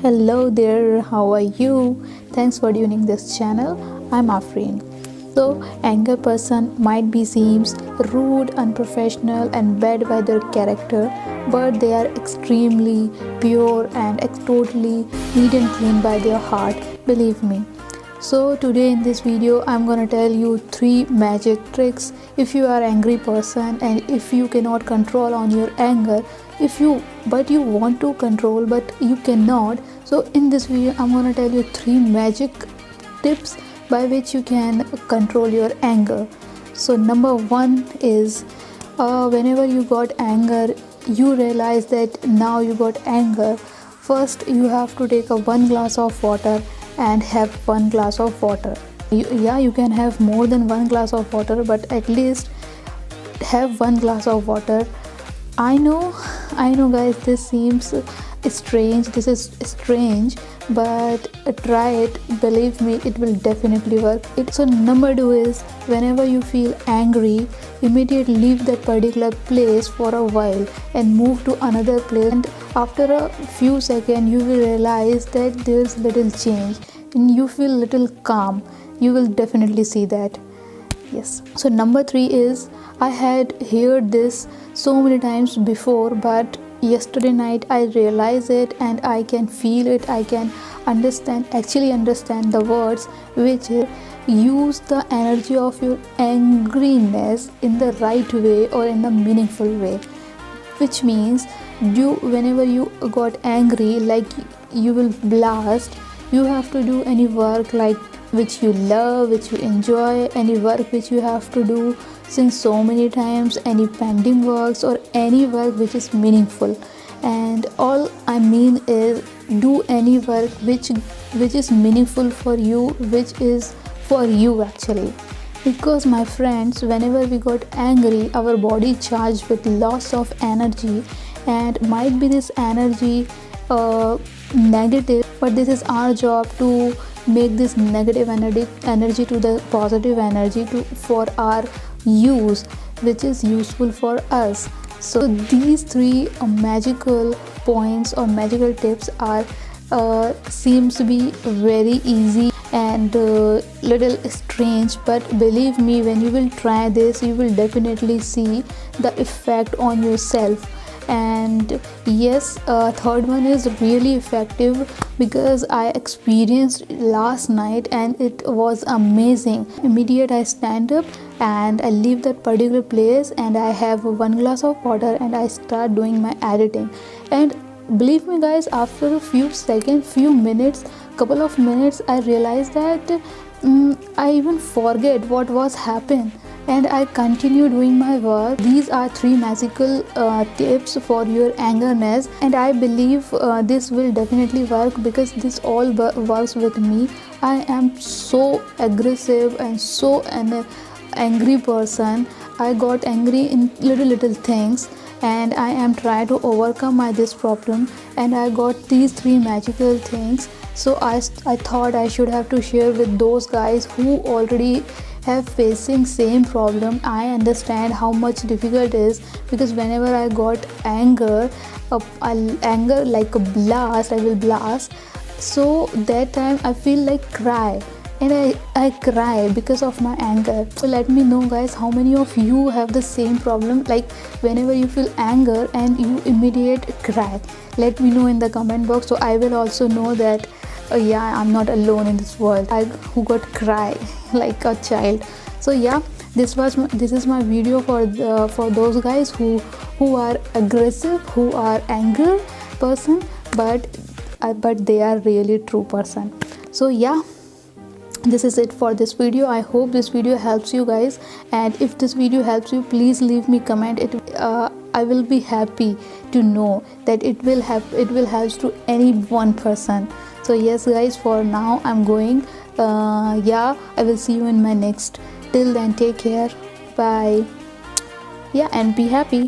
Hello there, how are you? Thanks for tuning this channel. I'm Afreen. So, anger person might be seems rude, unprofessional, and bad by their character, but they are extremely pure and totally neat and clean by their heart. Believe me. So today in this video I'm gonna tell you 3 magic tricks if you are angry person and if you cannot control on your anger, if you want to control but you cannot. So in this video I'm gonna tell you 3 magic tips by which you can control your anger. So number 1 is whenever you got anger, you realize that now you got anger. First you have to take a 1 glass of water and have 1 glass of water. You can have more than 1 glass of water, but at least have 1 glass of water. I know guys, this seems strange, this is strange, but try it. Believe me, it will definitely work. So number 2 is whenever you feel angry, immediately leave that particular place for a while and move to another place, and after a few seconds you will realize that there's little change and you feel little calm. You will definitely see that. Yes. So number 3 is, I had heard this so many times before, but yesterday night I realized it and I can feel it. I can understand the words, which use the energy of your angriness in the right way or in a meaningful way, which means whenever you got angry, like you will blast, you have to do any work like which you love, which you enjoy, any work which you have to do since so many times, any pending works or any work which is meaningful. And all I mean is do any work which is meaningful for you, which is for you actually. Because my friends, whenever we got angry, our body charged with loss of energy, and might be this energy negative, but this is our job to make this negative energy to the positive energy for our use, which is useful for us. So these 3 magical points or magical tips are seems to be very easy and little strange, but believe me, when you will try this, you will definitely see the effect on yourself. And yes, third one is really effective because I experienced last night and it was amazing. Immediate I stand up and I leave that particular place and I have 1 glass of water and I start doing my editing. And believe me guys, after a few seconds, couple of minutes, I realized that I even forget what was happening and I continue doing my work. These are 3 magical tips for your angerness, and I believe this will definitely work because this all works with me. I am so aggressive and so an angry person. I got angry in little things, and I am trying to overcome this problem, and I got these 3 magical things. So I thought I should have to share with those guys who already have facing same problem. I understand how much difficult it is, because whenever I got anger like a blast, I will blast. So that time I feel like cry, and I cry because of my anger. So let me know guys, how many of you have the same problem, like whenever you feel anger and you immediate cry? Let me know in the comment box, so I will also know that yeah, I'm not alone in this world who got cry like a child. So yeah, this is my video for those guys who are aggressive, who are angry person, but they are really true person. So yeah, this is it for this video. I hope this video helps you guys, and if this video helps you, please leave me comment. I will be happy to know that it will help to any one person. So yes guys, for now I'm going. Yeah, I will see you in my next. Till then, take care, bye. Yeah, and be happy.